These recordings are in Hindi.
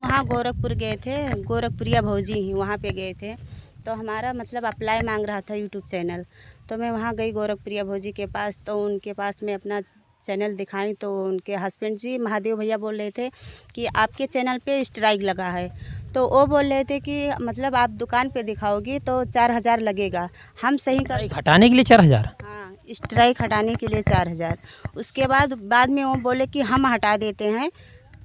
वहाँ गोरखपुर गए थे, गोरखपुरिया भौजी ही वहाँ पे गए थे। तो हमारा मतलब अप्लाई मांग रहा था यूट्यूब चैनल। तो मैं वहाँ गई गोरखपुरिया भौजी के पास, तो उनके पास मैं अपना चैनल दिखाई तो उनके हस्बैंड जी महादेव भैया बोल रहे थे कि आपके चैनल पे स्ट्राइक लगा है। तो वो बोल रहे थे कि मतलब आप दुकान पे दिखाओगी तो 4,000 लगेगा, हम सही कर। स्ट्राइक हटाने के लिए 4,000? हाँ, स्ट्राइक हटाने के लिए 4,000। उसके बाद में वो बोले कि हम हटा देते हैं,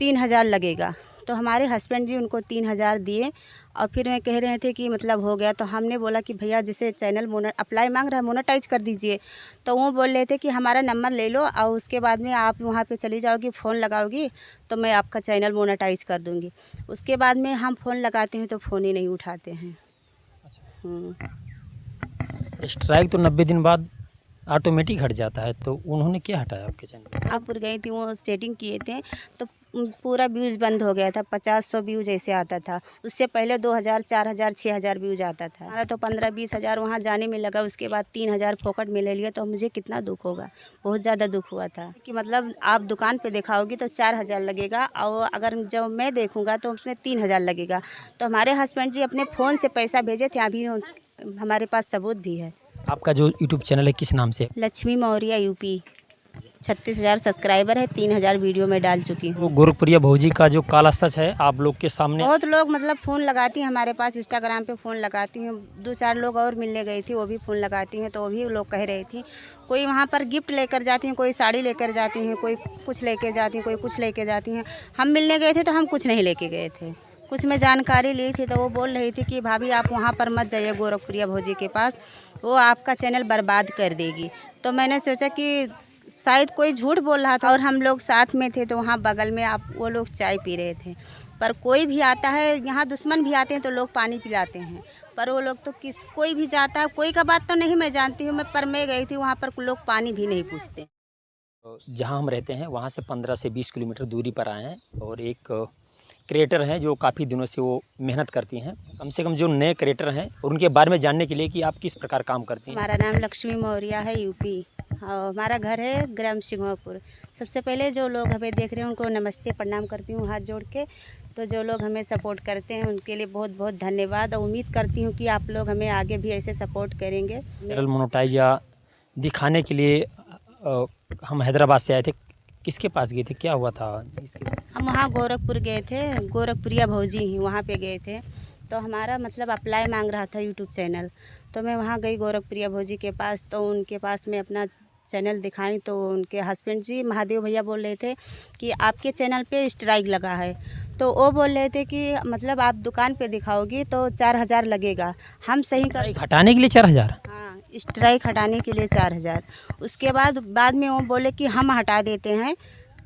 3,000 लगेगा। तो हमारे हस्बैंड जी उनको 3,000 दिए और फिर वे कह रहे थे कि मतलब हो गया। तो हमने बोला कि भैया जैसे चैनल अप्लाई मांग रहा है, मोनेटाइज कर दीजिए। तो वो बोल रहे थे कि हमारा नंबर ले लो और उसके बाद में आप वहाँ पे चली जाओगी, फ़ोन लगाओगी तो मैं आपका चैनल मोनेटाइज कर दूँगी। उसके बाद में हम फ़ोन लगाते हैं तो फ़ोन ही नहीं उठाते हैं। स्ट्राइक तो 90 दिन बाद ऑटोमेटिक हट जाता है, तो उन्होंने क्या हटाया आपके चैनल? गोरखपुर गई थी, वो सेटिंग किए थे तो पूरा व्यूज़ बंद हो गया था। 50-100 व्यूज़ ऐसे आता था। उससे पहले 2,000, 4,000, 6,000 व्यूज़ आता था। हमारा तो 15-20 हज़ार वहाँ जाने में लगा। उसके बाद 3,000 फोकट में ले लिया तो मुझे कितना दुख होगा, बहुत ज़्यादा दुख हुआ था कि मतलब आप दुकान पे दिखाओगी तो 4,000 लगेगा और अगर जब मैं देखूँगा तो उसमें 3,000 लगेगा। तो हमारे हस्बैंड जी अपने फ़ोन से पैसा भेजे थे, अभी हमारे पास सबूत भी है। आपका जो यूट्यूब चैनल है किस नाम से? लक्ष्मी मौर्य यूपी। 36,000 सब्सक्राइबर है, 3,000 वीडियो में डाल चुकी वो हूँ। गोरखपुरिया भौजी का जो काला सच है आप लोग के सामने। बहुत लोग मतलब फ़ोन लगाती हैं हमारे पास, इंस्टाग्राम पे फ़ोन लगाती हैं। 2-4 लोग और मिलने गई थी, वो भी फ़ोन लगाती हैं, तो वो भी लोग कह रही थी। कोई वहाँ पर गिफ्ट लेकर जाती हैं, कोई साड़ी लेकर जाती हैं, कोई कुछ लेके जाती हैं, कोई कुछ लेके जाती हैं। हम मिलने गए थे तो हम कुछ नहीं लेके गए थे। कुछ मैं जानकारी ली थी तो वो बोल रही थी कि भाभी आप वहाँ पर मत जाइए गोरखपुरिया भौजी के पास, वो आपका चैनल बर्बाद कर देगी। तो मैंने सोचा कि शायद कोई झूठ बोल रहा था और हम लोग साथ में थे, तो वहाँ बगल में आप वो लोग चाय पी रहे थे। पर कोई भी आता है, यहाँ दुश्मन भी आते हैं तो लोग पानी पिलाते हैं, पर वो लोग तो कोई भी जाता है, कोई का बात तो नहीं मैं जानती हूँ, पर मैं गई थी वहाँ पर लोग पानी भी नहीं पूछते। जहाँ हम रहते हैं वहाँ से 15 से 20 किलोमीटर दूरी पर आए हैं और एक क्रिएटर हैं जो काफ़ी दिनों से वो मेहनत करती हैं। कम से कम जो नए क्रिएटर हैं और उनके बारे में जानने के लिए कि आप किस प्रकार काम करती हैं। हमारा नाम लक्ष्मी मौर्य है, यूपी, और हमारा घर है ग्राम सिंघापुर। सबसे पहले जो लोग हमें देख रहे हैं उनको नमस्ते प्रणाम करती हूँ हाथ जोड़ के। तो जो लोग हमें सपोर्ट करते हैं उनके लिए बहुत बहुत धन्यवाद और उम्मीद करती हूँ कि आप लोग हमें आगे भी ऐसे सपोर्ट करेंगे। चैनल मोनेटाइज या दिखाने के लिए हम हैदराबाद से आए थे। किसके पास गए थे, क्या हुआ था इसके? हम वहाँ गोरखपुर गए थे, गोरखपुरिया भौजी ही वहाँ पे गए थे। तो हमारा मतलब अप्लाई मांग रहा था यूट्यूब चैनल। तो मैं वहाँ गई गोरखपुरिया भौजी के पास, तो उनके पास मैं अपना चैनल दिखाई तो उनके हस्बैंड जी महादेव भैया बोल रहे थे कि आपके चैनल पे स्ट्राइक लगा है। तो वो बोल रहे थे कि मतलब आप दुकान पे दिखाओगी तो 4,000 लगेगा, हम सही कर। स्ट्राइक हटाने के लिए 4,000? हाँ, स्ट्राइक हटाने के लिए 4,000। उसके बाद में वो बोले कि हम हटा देते हैं,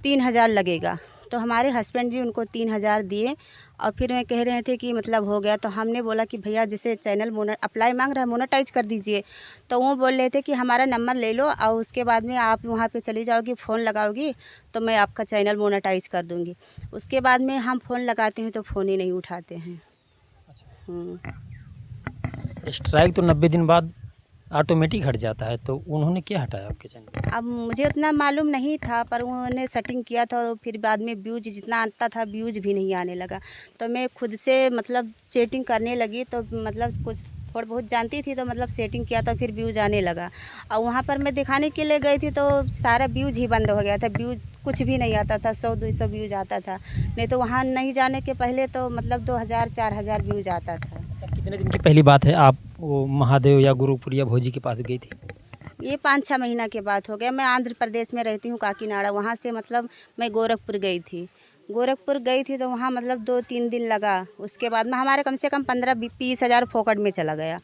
3,000 लगेगा। तो हमारे हस्बैंड जी उनको 3,000 दिए और फिर वे कह रहे थे कि मतलब हो गया। तो हमने बोला कि भैया जैसे चैनल अप्लाई मांग रहा है, मोनेटाइज कर दीजिए। तो वो बोल रहे थे कि हमारा नंबर ले लो और उसके बाद में आप वहाँ पे चली जाओगी, फ़ोन लगाओगी तो मैं आपका चैनल मोनेटाइज कर दूँगी। उसके बाद में हम फ़ोन लगाते हैं तो फ़ोन ही नहीं उठाते हैं। स्ट्राइक तो 90 दिन बाद ऑटोमेटिक हट जाता है, तो उन्होंने क्या हटाया आपके चैनल? अब मुझे उतना मालूम नहीं था, पर उन्होंने सेटिंग किया था और फिर बाद में व्यूज जितना आता था व्यूज भी नहीं आने लगा। तो मैं खुद से मतलब सेटिंग करने लगी, तो मतलब कुछ थोड़ा बहुत जानती थी, तो मतलब सेटिंग किया तो फिर व्यूज आने लगा। और वहाँ पर मैं दिखाने के लिए गई थी तो सारा व्यूज ही बंद हो गया था, व्यूज कुछ भी नहीं आता था। 100-200 व्यूज आता था, नहीं तो वहाँ नहीं जाने के पहले तो मतलब 2,000-4,000 व्यूज आता था। अच्छा, कितने दिन की पहली बात है आप वो महादेव या गुरुपुरिया भौजी के पास गई थी? ये 5-6 महीना के बाद हो गया। मैं आंध्र प्रदेश में रहती हूँ, काकीनाडा। वहाँ से मतलब मैं गोरखपुर गई थी। गोरखपुर गई थी तो वहाँ मतलब 2-3 दिन लगा। उसके बाद में हमारे कम से कम 15-20 हज़ार फोकट में चला गया।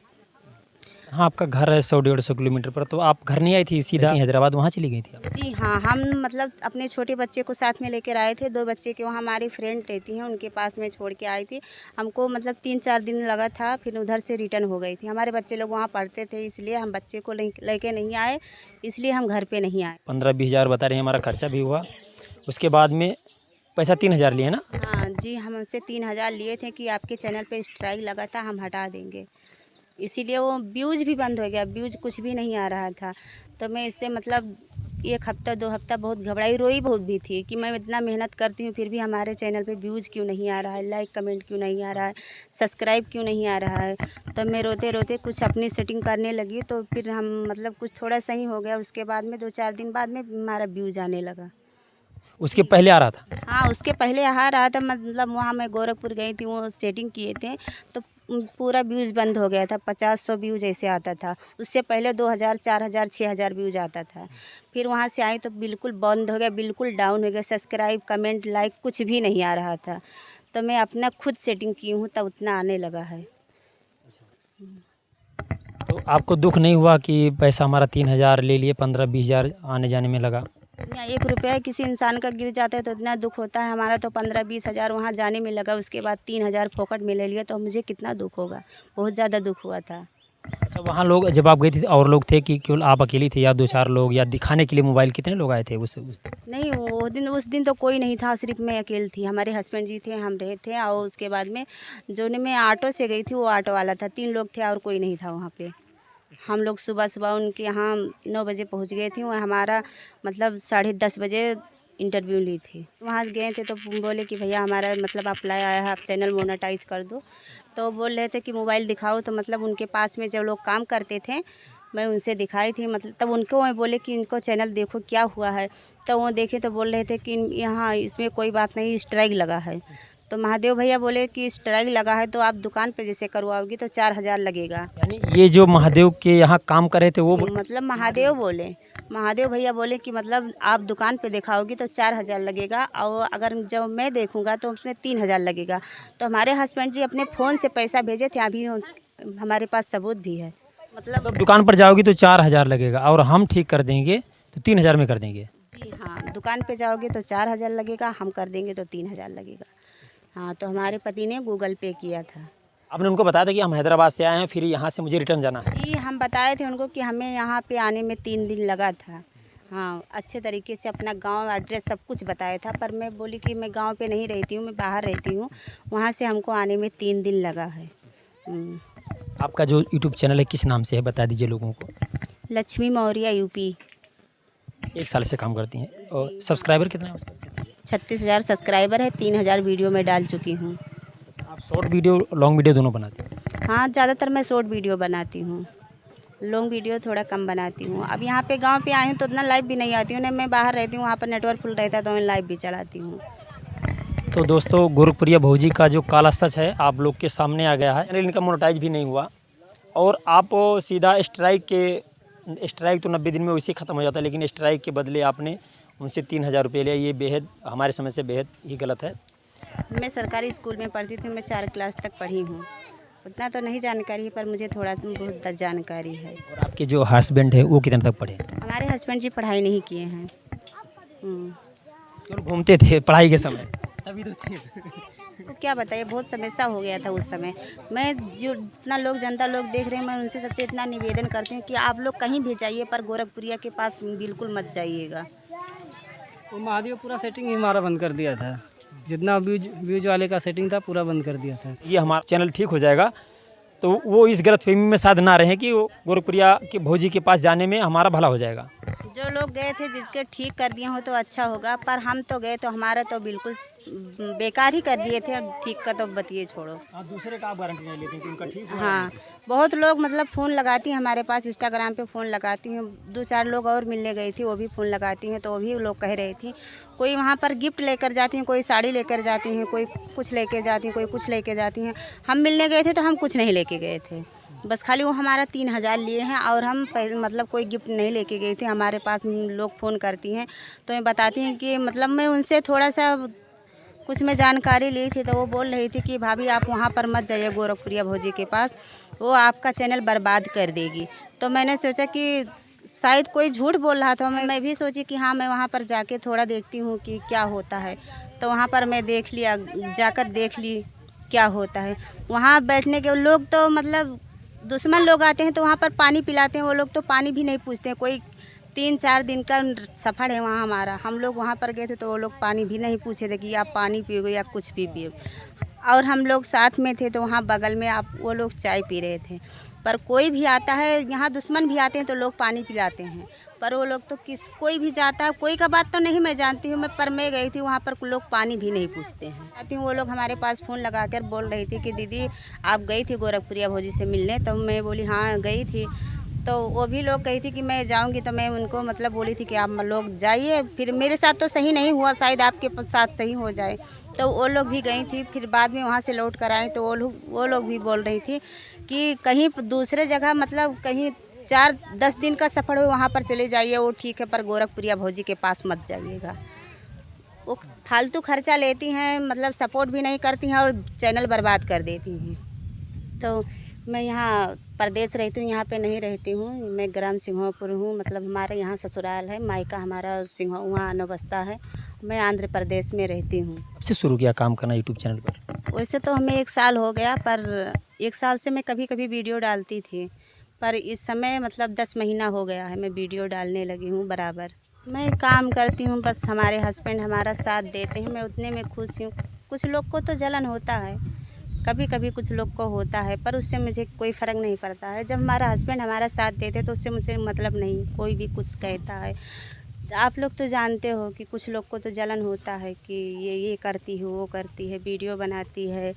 हाँ, आपका घर है 100-150 किलोमीटर पर, तो आप घर नहीं आई थी, सीधा हैदराबाद वहाँ चली गई थी आप? जी हाँ, हम मतलब अपने छोटे बच्चे को साथ में लेकर आए थे। 2 बच्चे के वहाँ हमारी फ्रेंड रहती हैं, उनके पास में छोड़ के आई थी। हमको मतलब 3-4 दिन लगा था, फिर उधर से रिटर्न हो गई थी। हमारे बच्चे लोग वहाँ पढ़ते थे, इसलिए हम बच्चे को लेके नहीं आए, इसलिए हम घर पे नहीं आए। 15-20 हज़ार बता रहे हैं, हमारा खर्चा भी हुआ। उसके बाद में पैसा 3,000 लिए ना? हाँ जी, हम उनसे 3,000 लिए थे कि आपके चैनल पे स्ट्राइक लगा था, हम हटा देंगे। इसीलिए वो व्यूज़ भी बंद हो गया, व्यूज़ कुछ भी नहीं आ रहा था। तो मैं इससे मतलब 1 हफ्ता 2 हफ्ता बहुत घबराई, रोई बहुत भी थी कि मैं इतना मेहनत करती हूँ फिर भी हमारे चैनल पे व्यूज़ क्यों नहीं आ रहा है, लाइक कमेंट क्यों नहीं आ रहा है, सब्सक्राइब क्यों नहीं आ रहा है। तब मैं रोते रोते कुछ अपनी सेटिंग करने लगी, तो फिर हम मतलब कुछ थोड़ा सही हो गया। उसके बाद में 2-4 दिन बाद में हमारा व्यूज़ आने लगा। उसके पहले आ रहा था? हाँ, उसके पहले आ रहा था, मतलब वहाँ मैं गोरखपुर गई थी, वो सेटिंग किए थे तो पूरा व्यूज़ बंद हो गया था। 50-100 व्यूज़ ऐसे आता था। उससे पहले 2000, 4000, 6000 व्यूज़ आता था। फिर वहाँ से आई तो बिल्कुल बंद हो गया, बिल्कुल डाउन हो गया। सब्सक्राइब, कमेंट, लाइक कुछ भी नहीं आ रहा था। तो मैं अपना खुद सेटिंग की हूँ तब उतना आने लगा है। तो आपको दुःख नहीं हुआ कि पैसा हमारा 3000 ले लिए, 15-20 हज़ार आने जाने में लगा? या 1 रुपया किसी इंसान का गिर जाता है तो इतना दुख होता है। हमारा तो 15-20 हज़ार वहाँ जाने में लगा, उसके बाद 3000 फोकट में ले लिया, तो मुझे कितना दुख होगा। बहुत ज़्यादा दुख हुआ था। अच्छा, वहाँ लोग जब आप गई थी और लोग थे कि केवल आप अकेली थी या 2-4 लोग, या दिखाने के लिए मोबाइल कितने लोग आए थे उस नहीं, उस दिन तो कोई नहीं था, सिर्फ मैं अकेली थी। हमारे हस्बैंड जी थे, हम रहे थे, और उसके बाद में जो मैं ऑटो से गई थी वो ऑटो वाला था। 3 लोग थे और कोई नहीं था वहाँ पे। हम लोग सुबह उनके यहाँ 9 बजे पहुँच गए थे। वह हमारा मतलब 10:30 बजे इंटरव्यू ली थी। वहाँ गए थे तो बोले कि भैया हमारा मतलब अप्लाई आया है, आप चैनल मोनेटाइज कर दो। तो बोल रहे थे कि मोबाइल दिखाओ, तो मतलब उनके पास में जो लोग काम करते थे मैं उनसे दिखाई थी। मतलब तब उनको मैं बोले कि इनको चैनल देखो क्या हुआ है। तो वो देखे तो बोल रहे थे कि यहाँ इसमें कोई बात नहीं, स्ट्राइक लगा है। तो महादेव भैया बोले कि स्ट्राइक लगा है तो आप दुकान पे जैसे करवाओगी तो 4000 लगेगा। यानी ये जो महादेव के यहाँ काम कर रहे थे वो मतलब महादेव भैया बोले कि मतलब आप दुकान पे दिखाओगी तो 4000 लगेगा, और अगर जब मैं देखूंगा तो उसमें 3000 लगेगा। तो हमारे हस्बैंड जी अपने फ़ोन से पैसा भेजे थे, अभी हमारे पास सबूत भी है। मतलब दुकान पर जाओगी तो 4000 लगेगा और हम ठीक कर देंगे तो 3000 में कर देंगे। जी हाँ, दुकान पे जाओगे तो 4000 लगेगा, हम कर देंगे तो 3000 लगेगा। हाँ, तो हमारे पति ने गूगल पे किया था। आपने उनको बताया था कि हम हैदराबाद से आए हैं, फिर यहाँ से मुझे रिटर्न जाना है? जी, हम बताए थे उनको कि हमें यहाँ पे आने में 3 दिन लगा था। हाँ, अच्छे तरीके से अपना गांव, एड्रेस सब कुछ बताया था, पर मैं बोली कि मैं गांव पे नहीं रहती हूँ, मैं बाहर रहती हूँ। वहाँ से हमको आने में 3 दिन लगा है। आपका जो यूट्यूब चैनल है किस नाम से है, बता दीजिए लोगों को। लक्ष्मी मौर्य यूपी। 1 साल से काम करती हैं और सब्सक्राइबर कितने हैं उसके? 36,000 सब्सक्राइबर है, 3000 वीडियो में डाल चुकी हूँ। आप शॉर्ट वीडियो, लॉन्ग वीडियो दोनों बनाते हैं? हाँ, ज़्यादातर मैं शॉर्ट वीडियो बनाती हूँ, लॉन्ग वीडियो थोड़ा कम बनाती हूँ। अब यहाँ पे गांव पे आई हूँ तो उतना लाइव भी नहीं आती हूँ, मैं बाहर रहती हूँ, वहाँ पर नेटवर्क फुल रहता है तो मैं लाइव भी चलाती हूँ। तो दोस्तों, गोरखपुरिया भौजी का जो काला सच है आप लोग के सामने आ गया है। चैनल इनका मोनेटाइज भी नहीं हुआ और आप सीधा स्ट्राइक तो 90 दिन में वैसे ख़त्म हो जाता है, लेकिन स्ट्राइक के बदले आपने उनसे 3000 रुपये लिया। ये बेहद, हमारे समझ से बेहद ही गलत है। मैं सरकारी स्कूल में पढ़ती थी, मैं 4 क्लास तक पढ़ी हूँ। उतना तो नहीं जानकारी है, पर मुझे थोड़ा बहुत जानकारी है। और आपके जो हस्बैंड है वो कितने तक पढ़े? हमारे हस्बैंड जी पढ़ाई नहीं किए हैं। केवल घूमते थे पढ़ाई के समय? तभी तो थे। तो क्या बताइए, बहुत समस्या हो गया था उस समय। मैं जो इतना लोग, जनता लोग देख रहे हैं, मैं उनसे सबसे इतना निवेदन करती हूँ कि आप लोग कहीं भी जाइए पर गोरखपुरिया के पास बिल्कुल मत जाइएगा। तो महादेव पूरा सेटिंग ही हमारा बंद कर दिया था, जितना व्यूज वाले का सेटिंग था पूरा बंद कर दिया था। ये हमारा चैनल ठीक हो जाएगा तो वो इस गलतफहमी में शायद ना रहे कि वो गोरखपुरिया के भौजी के पास जाने में हमारा भला हो जाएगा। जो लोग गए थे जिसके ठीक कर दिए हो तो अच्छा होगा, पर हम तो गए तो हमारा तो बिल्कुल बेकार ही कर दिए थे। ठीक का तो बतिए छोड़ो, आप दूसरे का आप गारंटी नहीं लेते कि उनका ठीक हो? हाँ, बहुत लोग मतलब फ़ोन लगाती हैं हमारे पास, इंस्टाग्राम पे फ़ोन लगाती हैं। 2-4 लोग और मिलने गई थी, वो भी फ़ोन लगाती हैं, तो वो भी लोग कह रही थी। कोई वहाँ पर गिफ्ट लेकर जाती हैं, कोई साड़ी लेकर जाती हैं, कोई कुछ लेके जाती हैं, कोई कुछ लेके जाती हैं। हम मिलने गए थे तो हम कुछ नहीं लेके गए थे, बस खाली वो हमारा 3000 लिए हैं, और हम मतलब कोई गिफ्ट नहीं लेके गए थे। हमारे पास लोग फ़ोन करती हैं तो मैं बताती हैं कि मतलब मैं उनसे थोड़ा सा कुछ मैं जानकारी ली थी, तो वो बोल रही थी कि भाभी आप वहाँ पर मत जाइए गोरखपुरिया भौजी के पास, वो आपका चैनल बर्बाद कर देगी। तो मैंने सोचा कि शायद कोई झूठ बोल रहा था, मैं भी सोची कि हाँ मैं वहाँ पर जाके थोड़ा देखती हूँ कि क्या होता है। तो वहाँ पर मैं देख लिया, जाकर देख ली क्या होता है। वहाँ बैठने के लोग तो मतलब दुश्मन लोग आते हैं तो वहाँ पर पानी पिलाते हैं, वो लोग तो पानी भी नहीं पूछते हैं। कोई 3-4 दिन का सफ़र है वहाँ हमारा, हम लोग वहाँ पर गए थे तो वो लोग पानी भी नहीं पूछे थे कि आप पानी पियोगे या कुछ भी पियोगे। और हम लोग साथ में थे, तो वहाँ बगल में आप वो लोग चाय पी रहे थे। पर कोई भी आता है, यहाँ दुश्मन भी आते हैं तो लोग पानी पिलाते हैं, पर वो लोग तो कोई भी जाता है, कोई का बात तो नहीं मैं जानती हूँ, पर मैं गई थी वहाँ पर लोग पानी भी नहीं पूछते हैं। आती हूँ, वो लोग हमारे पास फ़ोन लगा कर बोल रही थी कि दीदी आप गई थी गोरखपुरिया भौजी से मिलने, तो मैं बोली हाँ गई थी। तो वो भी लोग कही थी कि मैं जाऊंगी, तो मैं उनको मतलब बोली थी कि आप लोग जाइए, फिर मेरे साथ तो सही नहीं हुआ, शायद आपके साथ सही हो जाए। तो वो लोग भी गई थी, फिर बाद में वहाँ से लौट कर आई, तो वो लोग भी बोल रही थी कि कहीं दूसरे जगह मतलब कहीं 4-10 दिन का सफ़र हो वहाँ पर चले जाइए, वो ठीक है, पर गोरखपुरिया भौजी के पास मत जाइएगा। वो फालतू खर्चा लेती हैं, मतलब सपोर्ट भी नहीं करती हैं और चैनल बर्बाद कर देती हैं। तो मैं यहाँ परदेश रहती हूँ, यहाँ पे नहीं रहती हूँ, मैं ग्राम सिंहोपुर हूँ, मतलब हमारे यहाँ ससुराल है, मायका हमारा वहाँ नौबस्ता है, मैं आंध्र प्रदेश में रहती हूँ। कब से शुरू किया काम करना यूट्यूब चैनल पर? वैसे तो हमें 1 साल हो गया, पर 1 साल से मैं कभी कभी वीडियो डालती थी, पर इस समय मतलब 10 महीना हो गया है मैं वीडियो डालने लगी हूँ बराबर। मैं काम करती हूँ, बस हमारे हस्बैंड हमारा साथ देते हैं, मैं उतने में खुश हूँ। कुछ लोग को तो जलन होता है, कभी कभी कुछ लोग को होता है, पर उससे मुझे कोई फ़र्क नहीं पड़ता है। जब हमारा हस्बैंड हमारा साथ देते तो उससे मुझे मतलब नहीं, कोई भी कुछ कहता है। आप लोग तो जानते हो कि कुछ लोग को तो जलन होता है कि ये करती है, वो करती है, वीडियो बनाती है,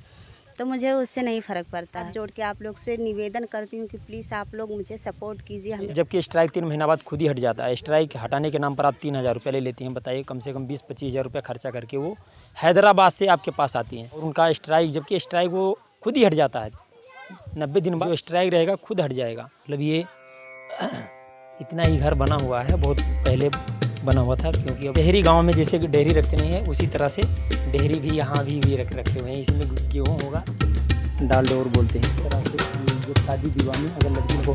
तो मुझे उससे नहीं फ़र्क पड़ता है। जोड़ के आप लोग से निवेदन करती हूँ कि प्लीज़ आप लोग मुझे सपोर्ट कीजिए। जबकि स्ट्राइक 3 महीना बाद खुद ही हट जाता है, स्ट्राइक हटाने के नाम पर आप 3000 रुपये ले लेती हैं। बताइए, कम से कम 20-25 हज़ार रुपये खर्चा करके वो हैदराबाद से आपके पास आती हैं, और उनका स्ट्राइक, जबकि स्ट्राइक वो खुद ही हट जाता है। 90 दिन बाद जो स्ट्राइक रहेगा खुद हट जाएगा। मतलब ये इतना ही घर बना हुआ है, बहुत पहले बना हुआ था, क्योंकि डेहरी गांव में जैसे कि डेहरी रखते नहीं है, उसी तरह से डेहरी भी यहाँ भी रखे हुए हैं। इसमें गेहूँ होगा, डाल डोर बोलते हैं। इस तरह से जो शादी विवाह में अगर लड़की को